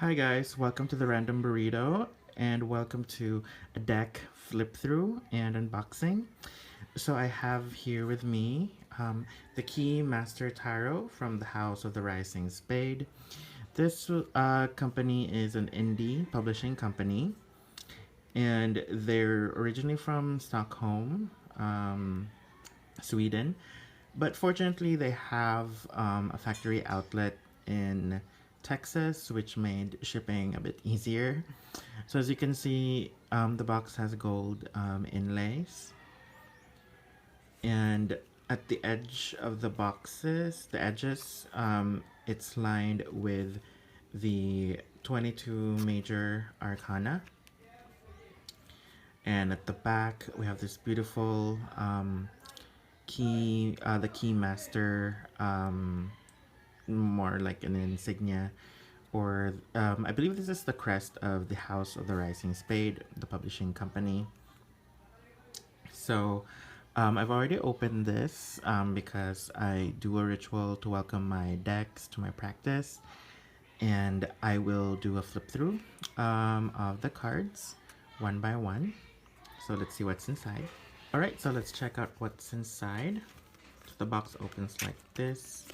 Hi guys, welcome to the Random Burrito and welcome to a deck flip through and unboxing. So I have here with me the Keymaster Tarot from the House of the Rising Spade. This company is an indie publishing company and they're originally from Stockholm, Sweden, but fortunately they have a factory outlet in Texas, which made shipping a bit easier. So as you can see, the box has gold inlays, and at the edge of the boxes, the edges, it's lined with the 22 major arcana. And at the back, we have this beautiful the Keymaster, more like an insignia, or I believe this is the crest of the House of the Rising Spade, the publishing company. So I've already opened this because I do a ritual to welcome my decks to my practice, and I will do a flip through of the cards one by one. So let's see what's inside. Alright, so let's check out what's inside. So the box opens like this.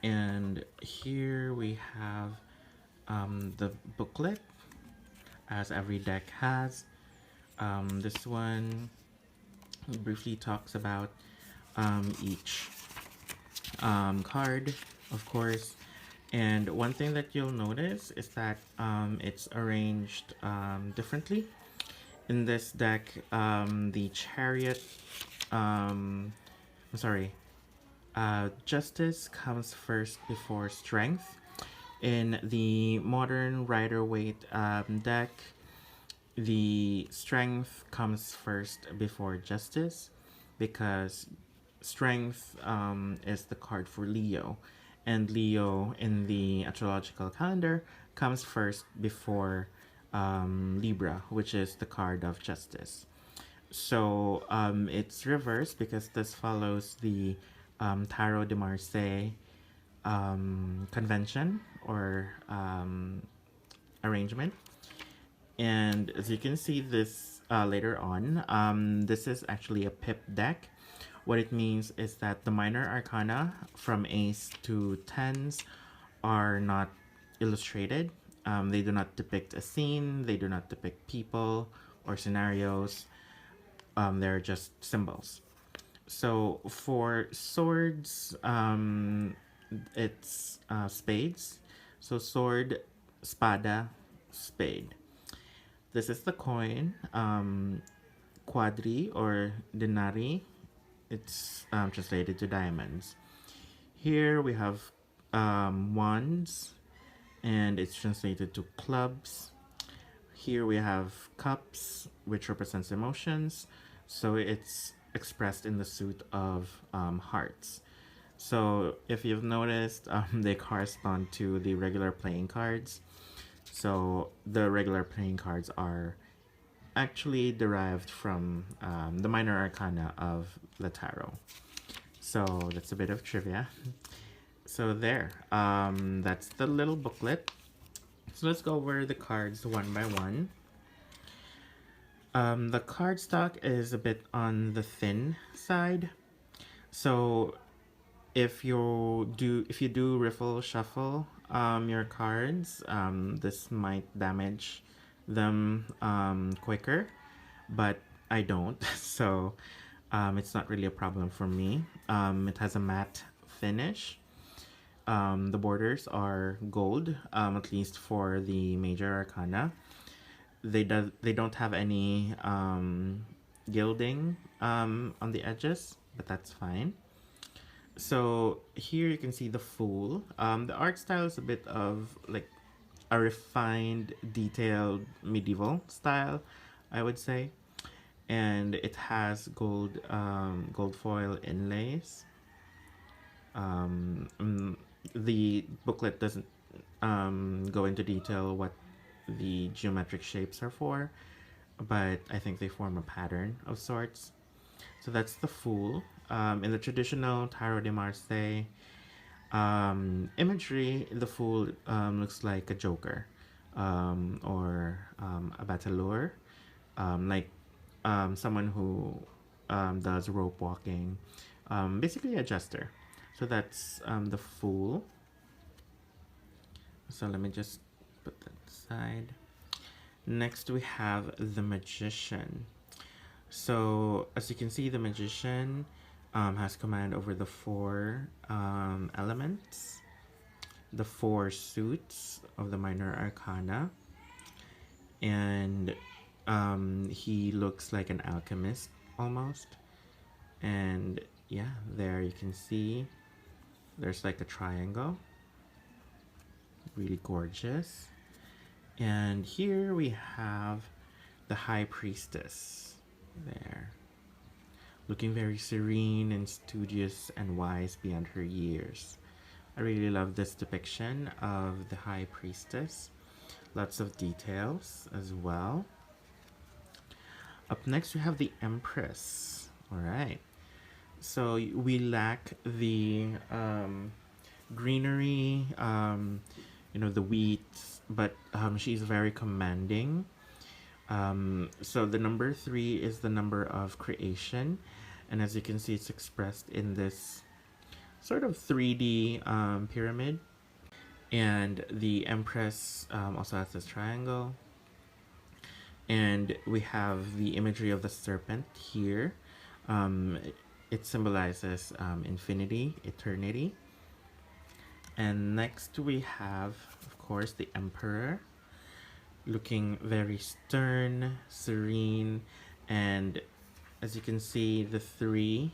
And here we have the booklet, as every deck has. This one briefly talks about each card, of course. And one thing that you'll notice is that it's arranged differently. In this deck, the Chariot, Justice comes first before Strength. In the modern Rider-Waite deck, the Strength comes first before Justice because Strength is the card for Leo, and Leo in the astrological calendar comes first before Libra, which is the card of Justice. So it's reversed because this follows the Tarot de Marseille convention or arrangement. And as you can see this later on, this is actually a pip deck. What it means is that the minor arcana from ace to tens are not illustrated. They do not depict a scene, they do not depict people or scenarios. They're just symbols. So for swords, it's spades. So sword, spada, spade. This is the coin, quadri or denari. It's translated to diamonds. Here we have wands, and it's translated to clubs. Here we have cups, which represents emotions. So it's expressed in the suit of hearts. So if you've noticed, they correspond to the regular playing cards. So the regular playing cards are actually derived from the minor arcana of the tarot. So that's a bit of trivia. So there, that's the little booklet. So let's go over the cards one by one. The cardstock is a bit on the thin side. So if you do riffle shuffle your cards, this might damage them quicker, but I don't, so it's not really a problem for me. It has a matte finish. The borders are gold, at least for the major arcana. They don't have any gilding on the edges, but that's fine. So here you can see the Fool. The art style is a bit of like a refined, detailed medieval style, I would say, and it has gold foil inlays. The booklet doesn't go into detail what the geometric shapes are for, but I think they form a pattern of sorts. So that's the Fool. In the traditional Tarot de Marseille, Imagery, the Fool looks like a Joker, or a Battler, like someone who does rope walking, basically a jester. So that's the Fool. So let me just put that aside. Next we have the Magician. So as you can see, the Magician has command over the four elements, the four suits of the minor arcana, and he looks like an alchemist almost. And yeah, there you can see there's like a triangle, really gorgeous. And here we have the High Priestess there, looking very serene and studious and wise beyond her years. I really love this depiction of the High Priestess. Lots of details as well. Up next, we have the Empress. All right. So we lack the greenery, the wheat, but she's very commanding. So the number 3 is the number of creation. And as you can see, it's expressed in this sort of 3D pyramid. And the Empress also has this triangle. And we have the imagery of the serpent here. It symbolizes infinity, eternity. And next we have, of course, the Emperor, looking very stern, serene, and as you can see, the 3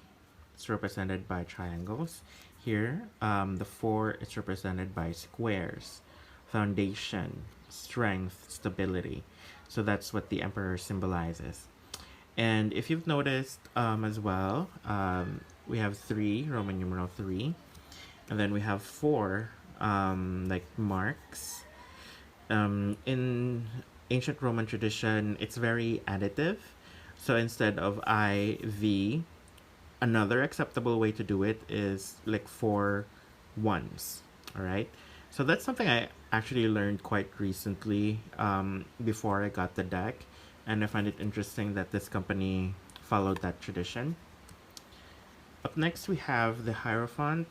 is represented by triangles. Here, the 4 is represented by squares, foundation, strength, stability. So that's what the Emperor symbolizes. And if you've noticed as well, we have 3, Roman numeral 3, and then we have 4 like marks. In ancient Roman tradition, it's very additive. So instead of IV, another acceptable way to do it is like 4 ones. All right. So that's something I actually learned quite recently before I got the deck. And I find it interesting that this company followed that tradition. Up next, we have the Hierophant,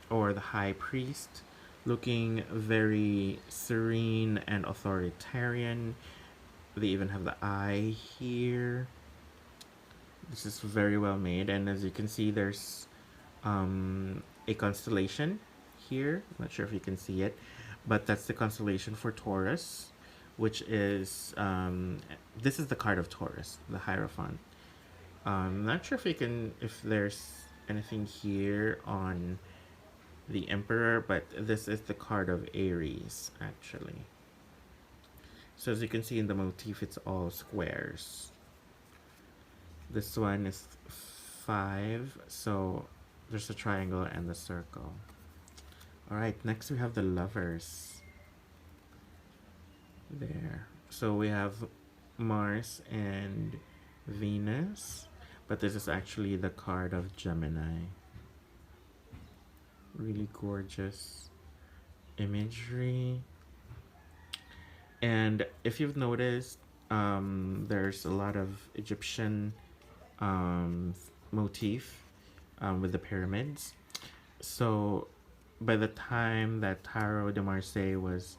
or the High Priest, looking very serene and authoritarian. They even have the eye here. This is very well made, and as you can see, there's a constellation here. I'm not sure if you can see it, but that's the constellation for Taurus, which is this is the card of Taurus, the Hierophant. I'm not sure if there's anything here on the Emperor, but this is the card of Aries, actually. So as you can see in the motif, it's all squares. This one is 5, so there's a triangle and the circle. Alright, next we have the Lovers. There. So we have Mars and Venus, but this is actually the card of Gemini. Really gorgeous imagery. And if you've noticed, there's a lot of Egyptian motif with the pyramids. So by the time that Tarot de Marseille was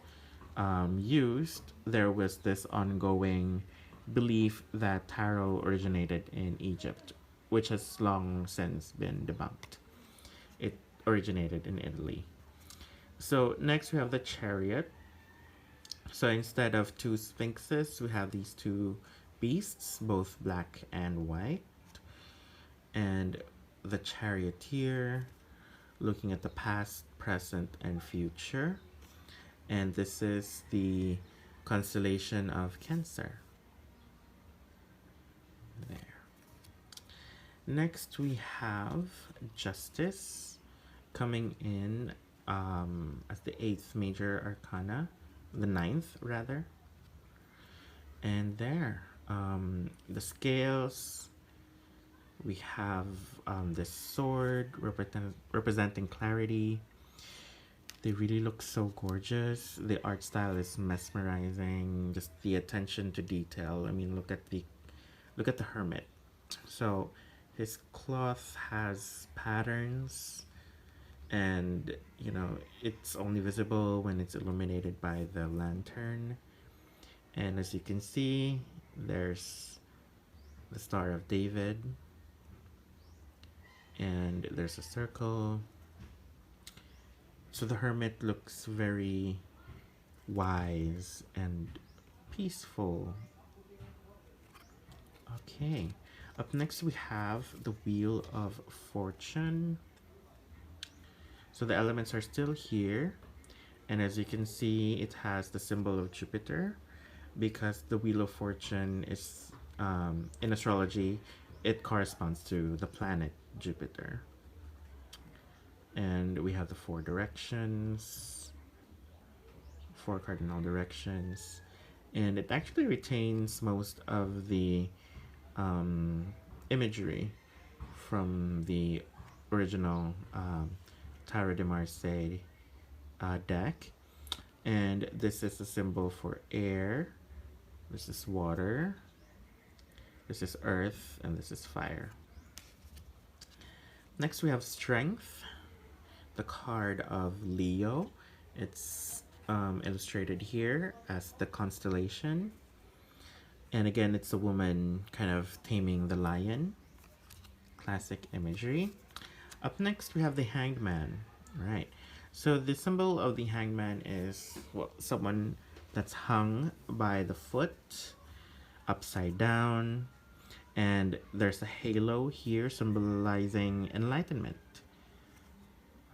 used, there was this ongoing belief that tarot originated in Egypt, which has long since been debunked. It originated in Italy. So next we have the Chariot. So instead of 2 sphinxes, we have these 2 beasts, both black and white. And the Charioteer, looking at the past, present, and future. And this is the constellation of Cancer. There. Next we have Justice, coming in as the 8th major arcana, the 9th rather. And there, the scales We have this sword representing clarity. They really look so gorgeous. The art style is mesmerizing. Just the attention to detail. I mean, look at the Hermit. So his cloth has patterns, and it's only visible when it's illuminated by the lantern. And as you can see, there's the Star of David, and there's a circle. So the Hermit looks very wise and peaceful. Okay, up next we have the Wheel of Fortune. So the elements are still here, and as you can see, it has the symbol of Jupiter, because the Wheel of Fortune is, in astrology, it corresponds to the planet Jupiter. And we have the four directions, four cardinal directions, and it actually retains most of the imagery from the original Tarot de Marseille deck. And this is a symbol for air, this is water, this is earth, and this is fire. Next we have strength, the card of Leo. It's illustrated here as the constellation. And again, it's a woman kind of taming the lion. Classic imagery. Up next, we have the Hangman. Right. So the symbol of the Hangman is, well, someone that's hung by the foot, upside down. And there's a halo here symbolizing enlightenment.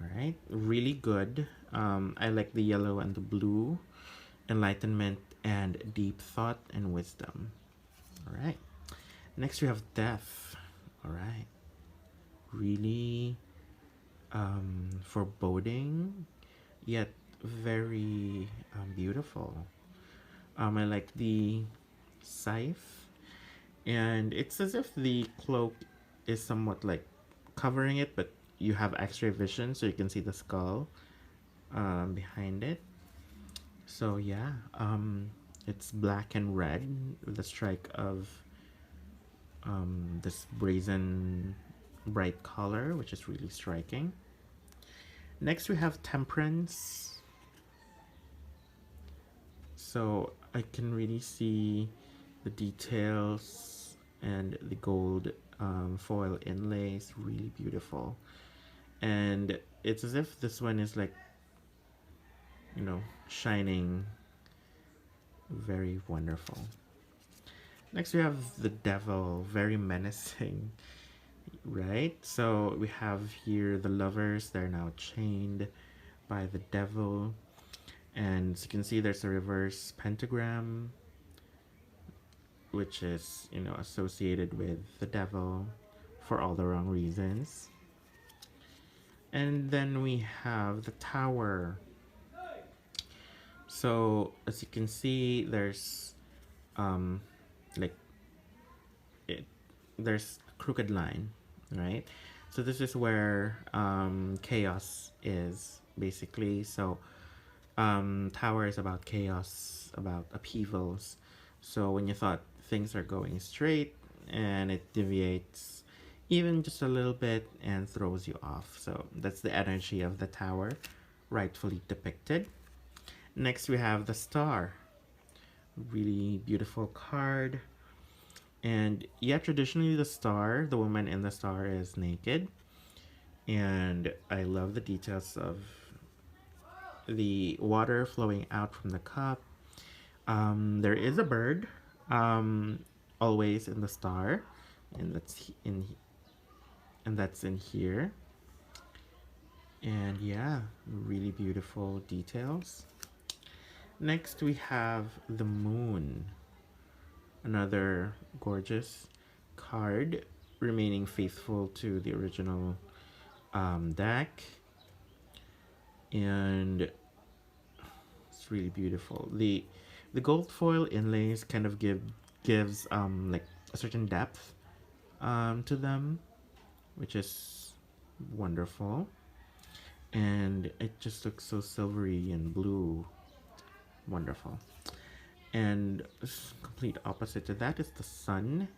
Alright, really good. I like the yellow and the blue. Enlightenment and deep thought and wisdom. Alright, next we have death. Alright, really foreboding, yet very beautiful. I like the scythe, and it's as if the cloak is somewhat like covering it, but you have x-ray vision, so you can see the skull behind it. So yeah, it's black and red with a strike of this brazen bright color, which is really striking. Next we have Temperance. So I can really see the details and the gold foil inlays, really beautiful. And it's as if this one is like, shining, very wonderful. Next we have the Devil, very menacing, right? So we have here the lovers, they're now chained by the Devil. And as you can see, there's a reverse pentagram, which is, associated with the Devil for all the wrong reasons. And then we have the Tower. So as you can see, there's there's a crooked line, right? So this is where chaos is, basically. So Tower is about chaos, about upheavals. So when you thought things are going straight and it deviates even just a little bit and throws you off. So that's the energy of the Tower, rightfully depicted. Next we have the Star. Really beautiful card. And yeah, traditionally the Star, the woman in the Star, is naked. And I love the details of the water flowing out from the cup. There is a bird always in the Star, and that's in here. And yeah, really beautiful details. Next we have the Moon, another gorgeous card, remaining faithful to the original deck, and it's really beautiful. The gold foil inlays kind of gives like a certain depth to them, which is wonderful. And it just looks so silvery and blue. Wonderful. And complete opposite to that is the sun.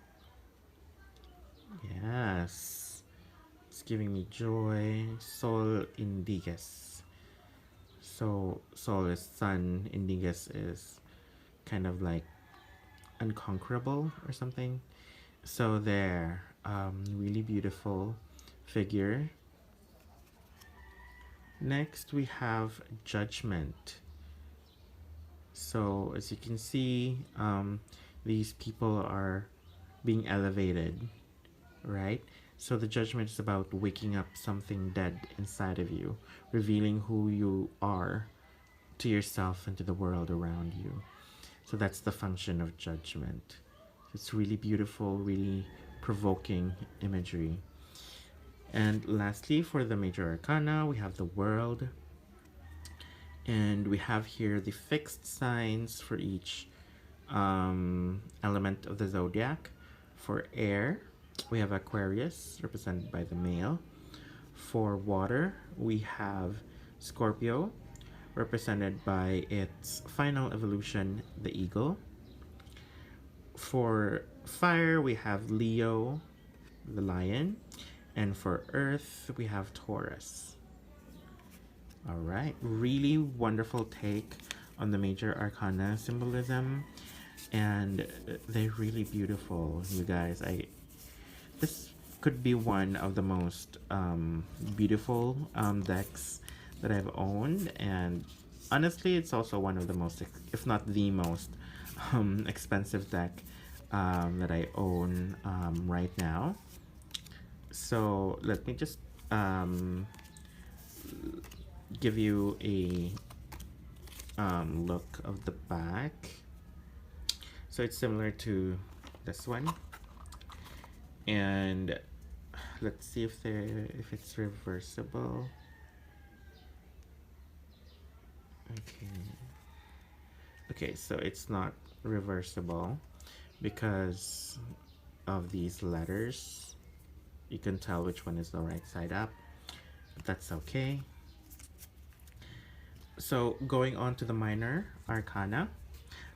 Yes. It's giving me joy. Sol indiges. So sol is sun, indiges is kind of like unconquerable or something. So there, really beautiful figure. Next we have Judgment. So as you can see, these people are being elevated, right? So the Judgment is about waking up something dead inside of you, revealing who you are to yourself and to the world around you. So that's the function of Judgment. It's really beautiful, really provoking imagery. And lastly, for the major arcana, we have the World. And we have here the fixed signs for each element of the zodiac. For air, we have Aquarius, represented by the male. For water, we have Scorpio, represented by its final evolution, the eagle. For fire, we have Leo, the lion. And for earth, we have Taurus. All right, really wonderful take on the major arcana symbolism, and they're really beautiful, you guys. This could be one of the most beautiful decks that I've owned, and honestly, it's also one of the most, if not the most, expensive deck that I own right now. So let me just give you a look of the back. So it's similar to this one, and let's see if it's reversible. Okay, so it's not reversible because of these letters. You can tell which one is the right side up, but that's okay. So going on to the minor arcana,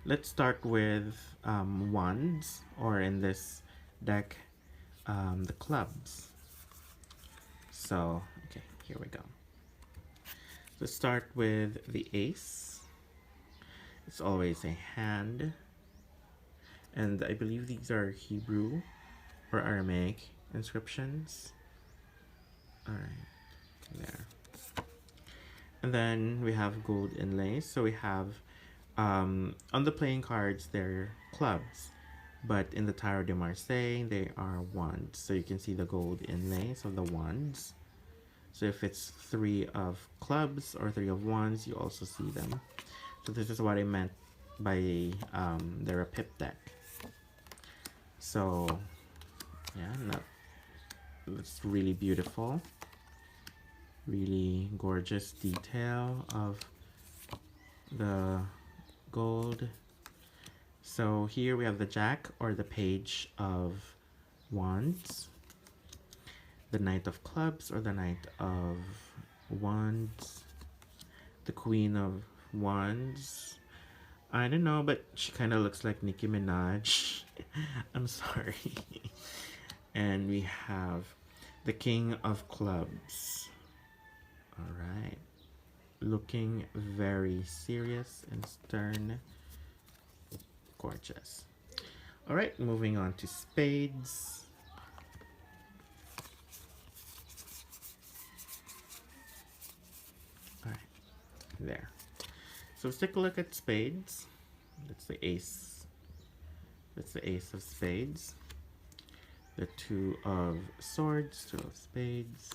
let's start with wands, or in this deck, the clubs. So, okay, here we go. Let's start with the ace. It's always a hand. And I believe these are Hebrew or Aramaic inscriptions. Alright, there. And then we have gold inlays. So we have, on the playing cards, they're clubs. But in the Tarot de Marseille, they are wands. So you can see the gold inlays of the wands. So if it's 3 of clubs or 3 of wands, you also see them. So this is what I meant by they're a pip deck. So yeah, it's really beautiful. Really gorgeous detail of the gold. So here we have the Jack or the Page of Wands, the Knight of Clubs or the Knight of Wands, the Queen of Wands. I don't know, but she kind of looks like Nicki Minaj. I'm sorry. And we have the King of Clubs. All right. Looking very serious and stern. Gorgeous. All right, moving on to Spades. All right, there. So let's take a look at Spades. That's the ace. That's the ace of spades. The 2 of swords, 2 of spades.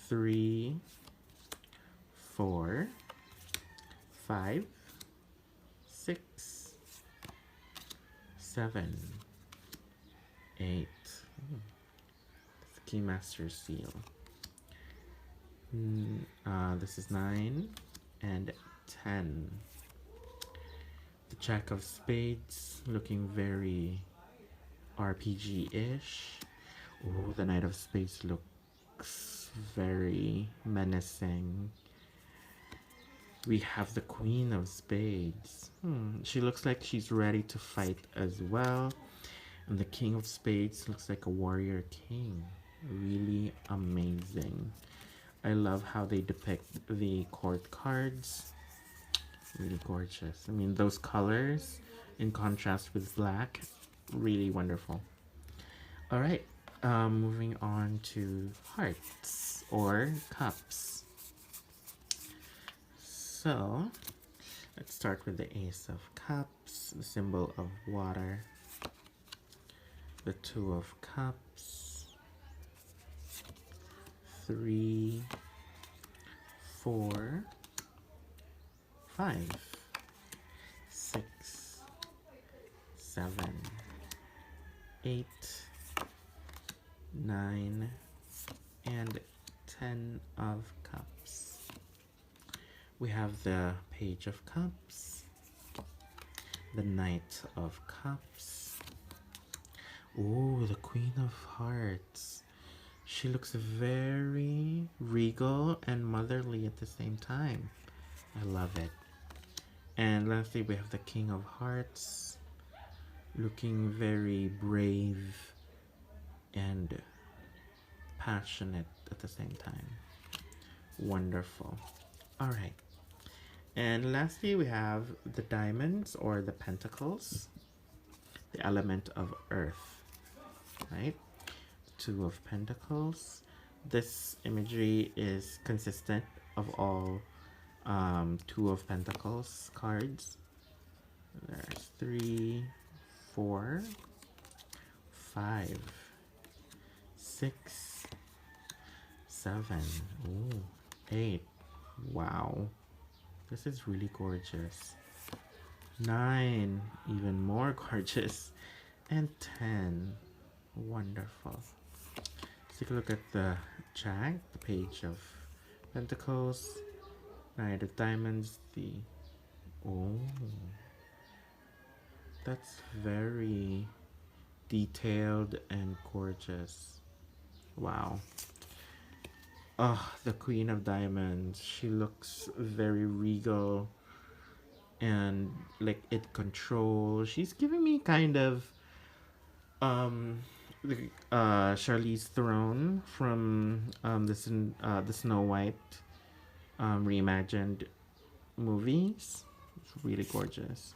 3, 4, 5, 6, 7, 8. It's the Keymaster seal. This is 9 and 10. The Jack of Spades, looking very RPG-ish. Oh, the Knight of Spades looks very menacing. We have the Queen of Spades. She looks like she's ready to fight as well. And the King of Spades looks like a warrior king. Really amazing. I love how they depict the court cards. Really gorgeous. I mean, those colors in contrast with black, really wonderful. All right, moving on to hearts or cups. So let's start with the Ace of Cups, the symbol of water, the Two of Cups, 3, 4, 5, 6, 7, 8, 9, and 10 of Cups. We have the Page of Cups, the Knight of Cups. Oh, the Queen of Hearts. She looks very regal and motherly at the same time. I love it. And lastly, we have the King of Hearts, looking very brave and passionate at the same time. Wonderful. All right. And lastly, we have the diamonds or the pentacles, the element of earth, right? Two of Pentacles. This imagery is consistent of all Two of Pentacles cards. There's 3, 4, 5, 6, 7, ooh, 8. Wow. This is really gorgeous. 9, even more gorgeous. And 10. Wonderful. Let's take a look at the Jack, the Page of Pentacles, Knight of Diamonds, the... Oh. That's very detailed and gorgeous. Wow. Oh, the Queen of Diamonds. She looks very regal and like it controls. She's giving me kind of Charlize Theron from the Snow White reimagined movies. It's really gorgeous.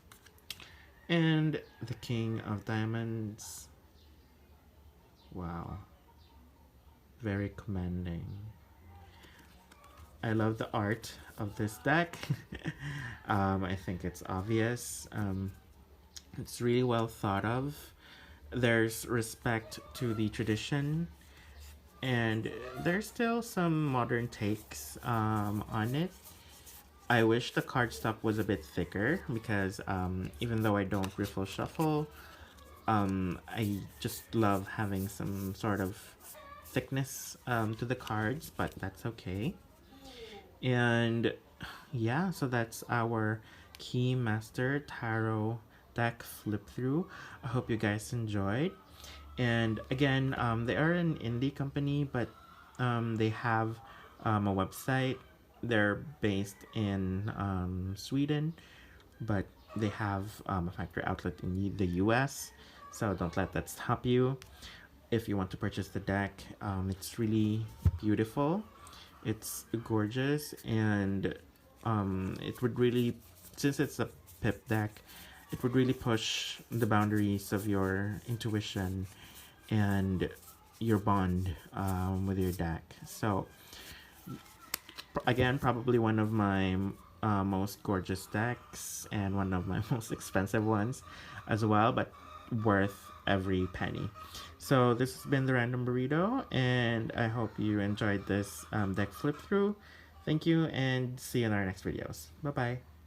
And the King of Diamonds. Wow. Very commanding. I love the art of this deck. I think it's obvious. It's really well thought of. There's respect to the tradition, and there's still some modern takes on it. I wish the cardstock was a bit thicker because even though I don't riffle shuffle, I just love having some sort of thickness to the cards, but that's okay. And yeah, so that's our Keymaster Tarot deck flip through. I hope you guys enjoyed. And again, they are an indie company, but they have a website. They're based in Sweden, but they have a factory outlet in the US. So don't let that stop you. If you want to purchase the deck, it's really beautiful. It's gorgeous, and it would really, since it's a pip deck, it would really push the boundaries of your intuition and your bond with your deck. So again, probably one of my most gorgeous decks and one of my most expensive ones as well, but worth every penny. So this has been the Random Burrito, and I hope you enjoyed this deck flip through. Thank you, and see you in our next videos. Bye bye.